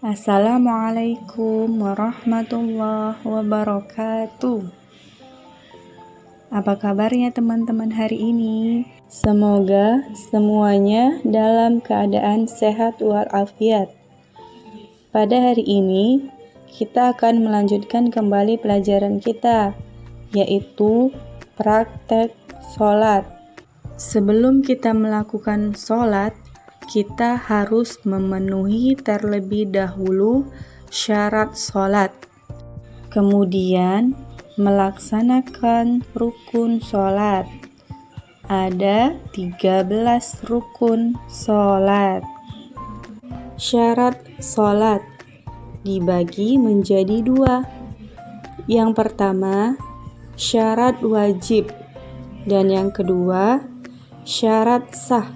Assalamualaikum warahmatullahi wabarakatuh. Apa kabarnya teman-teman hari ini? Semoga semuanya dalam keadaan sehat walafiat. Pada hari ini, kita akan melanjutkan kembali pelajaran kita, yaitu praktek sholat. Sebelum kita melakukan sholat, kita harus memenuhi terlebih dahulu syarat sholat. Kemudian melaksanakan rukun sholat. Ada 13 rukun sholat. Syarat sholat dibagi menjadi 2. Yang pertama, syarat wajib, dan yang kedua, syarat sah.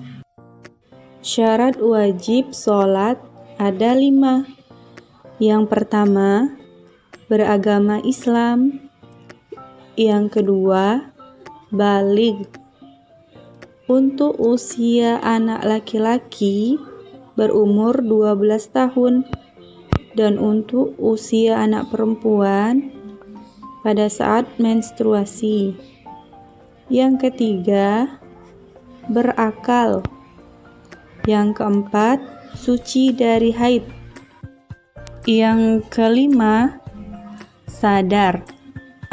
Syarat wajib sholat ada 5. Yang pertama, beragama Islam. Yang kedua, baligh. Untuk usia anak laki-laki berumur 12 tahun. Dan untuk usia anak perempuan pada saat menstruasi. Yang ketiga, berakal. Yang keempat, suci dari haid. Yang kelima, sadar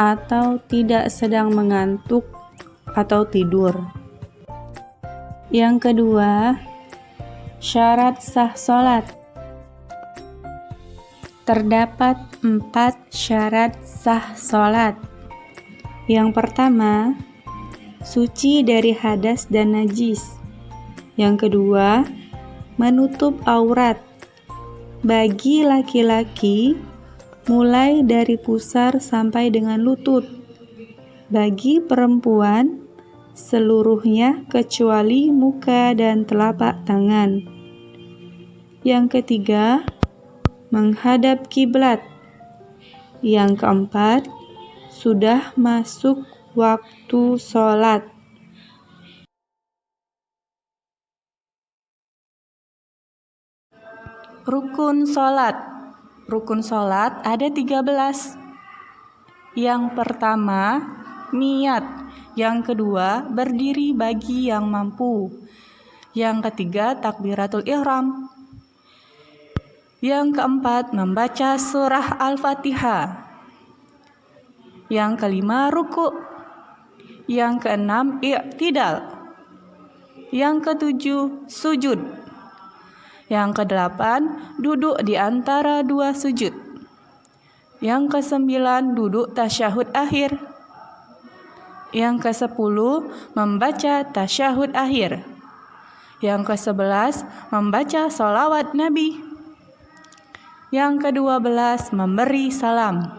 atau tidak sedang mengantuk atau tidur. Yang kedua, syarat sah sholat. Terdapat 4 syarat sah sholat. Yang pertama, suci dari hadas dan najis. Yang kedua, menutup aurat bagi laki-laki mulai dari pusar sampai dengan lutut. Bagi perempuan, seluruhnya kecuali muka dan telapak tangan. Yang ketiga, menghadap kiblat. Yang keempat, sudah masuk waktu sholat. Rukun sholat. Rukun sholat ada 13. Yang pertama, niat. Yang kedua, berdiri bagi yang mampu. Yang ketiga, takbiratul ihram. Yang keempat, membaca surah Al-Fatihah. Yang kelima, ruku'. Yang keenam, i'tidal. Yang ketujuh, sujud. Yang kedelapan, duduk di antara 2 sujud. Yang kesembilan, duduk tasyahud akhir. Yang kesepuluh, membaca tasyahud akhir. Yang ke-11, membaca sholawat Nabi. Yang ke-12, memberi salam.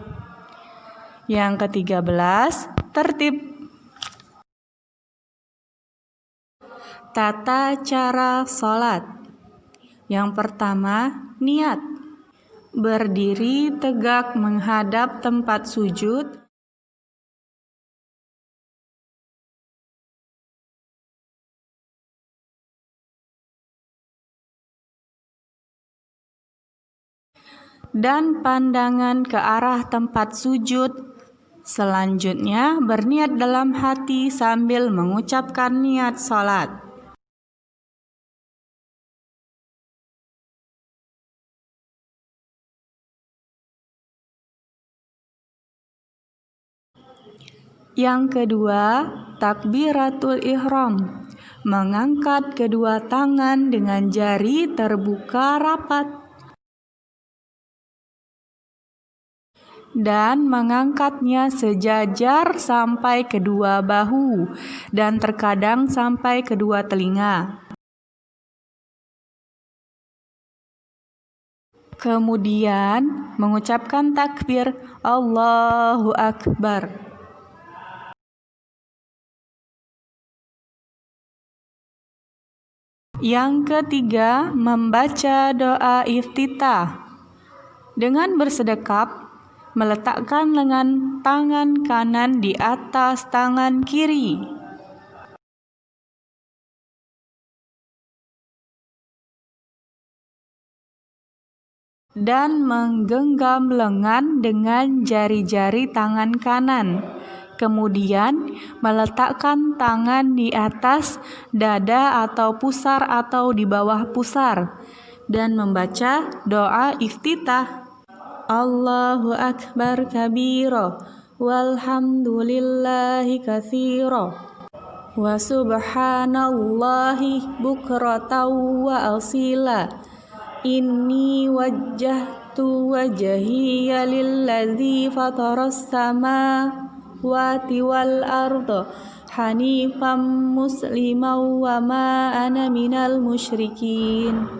Yang ke-13, tertib. Tata cara sholat. Yang pertama, niat. Berdiri tegak menghadap tempat sujud. Dan pandangan ke arah tempat sujud. Selanjutnya, berniat dalam hati sambil mengucapkan niat sholat. Yang kedua, takbiratul ihram. Mengangkat kedua tangan dengan jari terbuka rapat. Dan mengangkatnya sejajar sampai kedua bahu dan terkadang sampai kedua telinga. Kemudian mengucapkan takbir Allahu Akbar. Yang ketiga, membaca doa iftitah. Dengan bersedekap, meletakkan lengan tangan kanan di atas tangan kiri. dan menggenggam lengan dengan jari-jari tangan kanan. Kemudian meletakkan tangan di atas dada atau pusar atau di bawah pusar dan membaca doa iftitah. Allahu Akbar kabira walhamdulillahi katsira wa subhanallahi bukratan wa asila. Inni wajjahtu wajhiya lilladzi fataras samawati wal arda hanifan musliman wa ma ana minal musyrikin.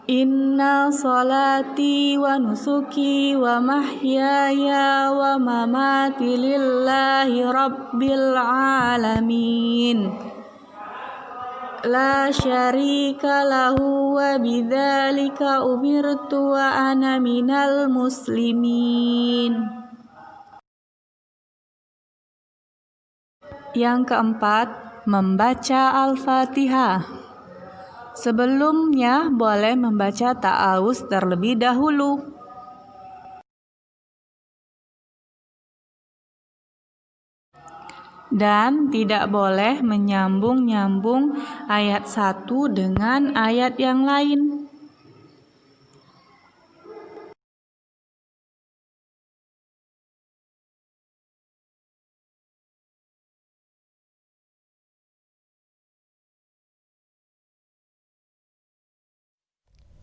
Inna salati wa nusuki wa mahyaya wa mamati lillahi rabbil alamin. La syarika lahu wa bidzalika umirtu wa ana minal muslimin. Yang keempat, membaca Al-Fatihah. Sebelumnya boleh membaca ta'awuz terlebih dahulu. Dan tidak boleh menyambung-nyambung ayat satu dengan ayat yang lain.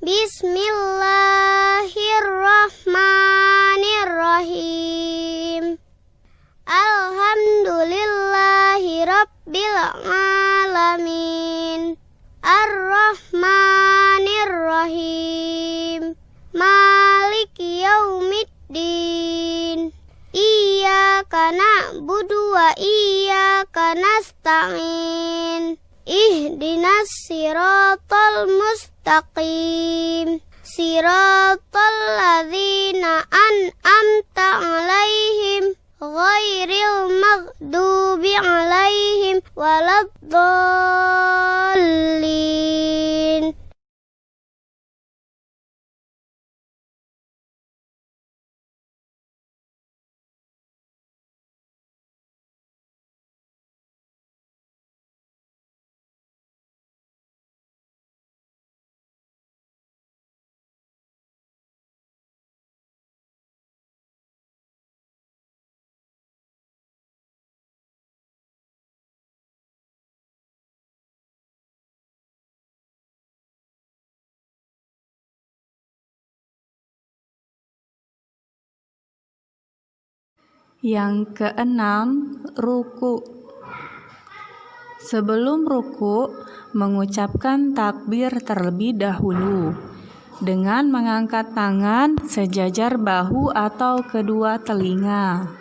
Bismillahirrahmanirrahim. Alhamdulillahi rabbil alamin. Ar-Rahmanir-Rahim. Maliki yaumiddin. Iyyaka na'budu wa iyyaka nasta'in. Ihdinas siratal mustaqim. Siratal ladzina an'amta 'alaihim ghairil maghdubi 'alaihim waladdallin. Yang keenam, ruku. Sebelum ruku, mengucapkan takbir terlebih dahulu dengan mengangkat tangan sejajar bahu atau kedua telinga.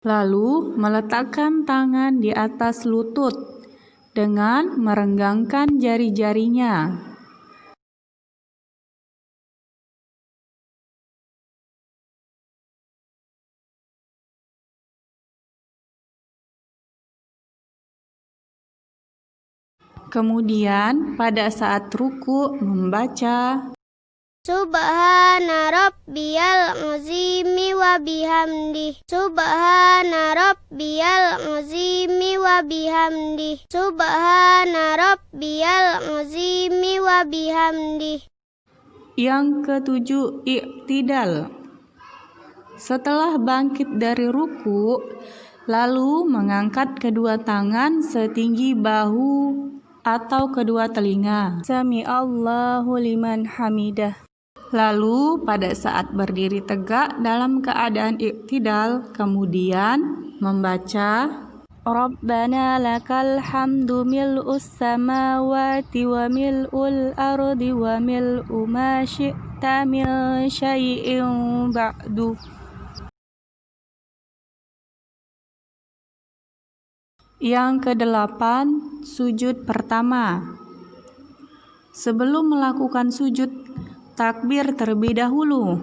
Lalu meletakkan tangan di atas lutut dengan merenggangkan jari-jarinya. Kemudian pada saat ruku membaca Subhana rabbiyal azimi wa bihamdih. Subhana rabbiyal azimi wa bihamdih. Subhana rabbiyal azimi wa bihamdih. Yang ketujuh, i'tidal. Setelah bangkit dari ruku, lalu mengangkat kedua tangan setinggi bahu atau kedua telinga. Sami Allahu liman hamidah. Lalu pada saat berdiri tegak dalam keadaan i'tidal, kemudian membaca Rabbana lakal hamdu mil'us samawati wa mil'ul ardi wa mil'u ma syi'ta min syai'in ba'du. Yang kedelapan, sujud pertama. Sebelum melakukan sujud, takbir terlebih dahulu.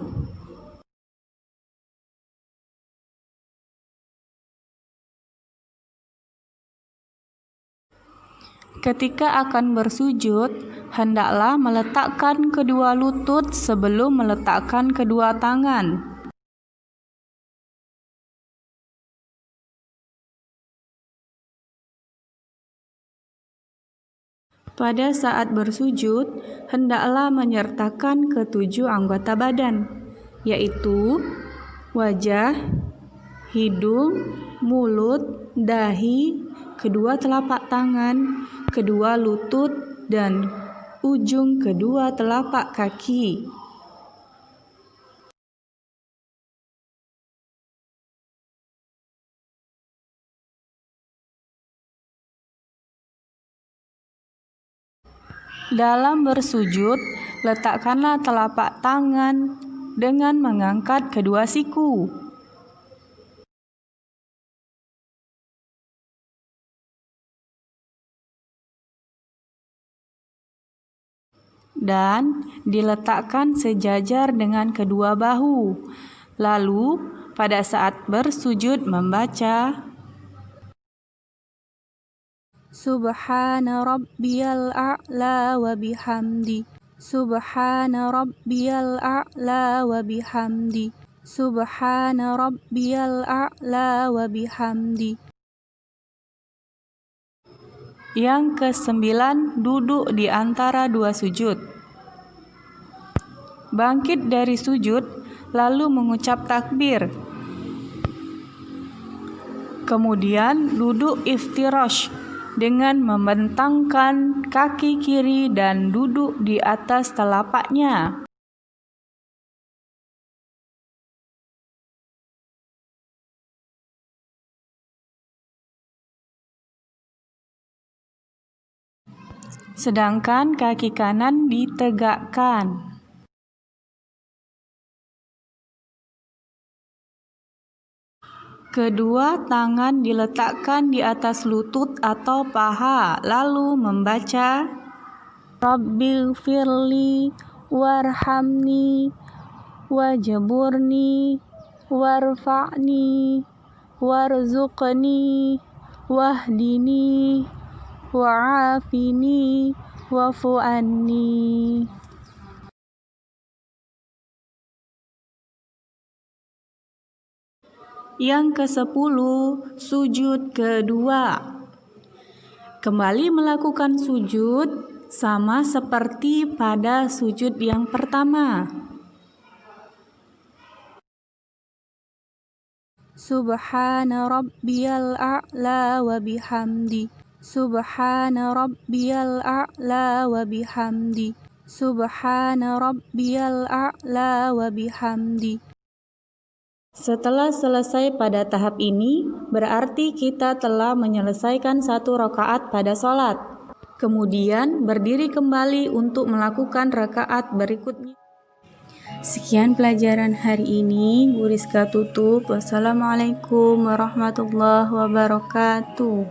Ketika akan bersujud, hendaklah meletakkan kedua lutut sebelum meletakkan kedua tangan. Pada saat bersujud, hendaklah menyertakan ketujuh anggota badan, yaitu wajah, hidung, mulut, dahi, kedua telapak tangan, kedua lutut, dan ujung kedua telapak kaki. Dalam bersujud, letakkanlah telapak tangan dengan mengangkat kedua siku. Dan diletakkan sejajar dengan kedua bahu. Lalu, pada saat bersujud membaca Subhana rabbiyal a'la wa bihamdi. Subhana rabbiyal a'la wa bihamdi. Subhana rabbiyal a'la wa bihamdi. Yang ke-9, duduk di antara dua sujud. Bangkit dari sujud, lalu mengucap takbir. Kemudian duduk iftirash dengan membentangkan kaki kiri dan duduk di atas telapaknya. Sedangkan kaki kanan ditegakkan. Kedua tangan diletakkan di atas lutut atau paha, lalu membaca Rabbighfirli warhamni wajburni warfa'ni warzuqni wahdini wa'afini wa'fu anni. Yang ke-10, sujud kedua. Kembali melakukan sujud sama seperti pada sujud yang pertama. Subhana rabbiyal a'la wa bihamdi. Subhana rabbiyal a'la wa bihamdi. Subhana rabbiyal a'la wa bihamdi. Setelah selesai pada tahap ini, berarti kita telah menyelesaikan satu rakaat pada sholat. Kemudian berdiri kembali untuk melakukan rakaat berikutnya. Sekian pelajaran hari ini. Bu Rizka tutup. Wassalamualaikum warahmatullahi wabarakatuh.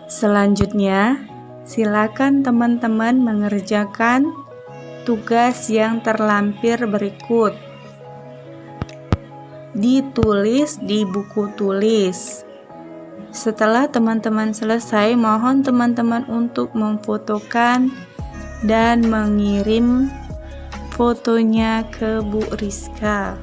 Selanjutnya, silakan teman-teman mengerjakan tugas yang terlampir berikut. Ditulis di buku tulis. Setelah teman-teman selesai, mohon teman-teman untuk memfotokan dan mengirim fotonya ke Bu Rizka.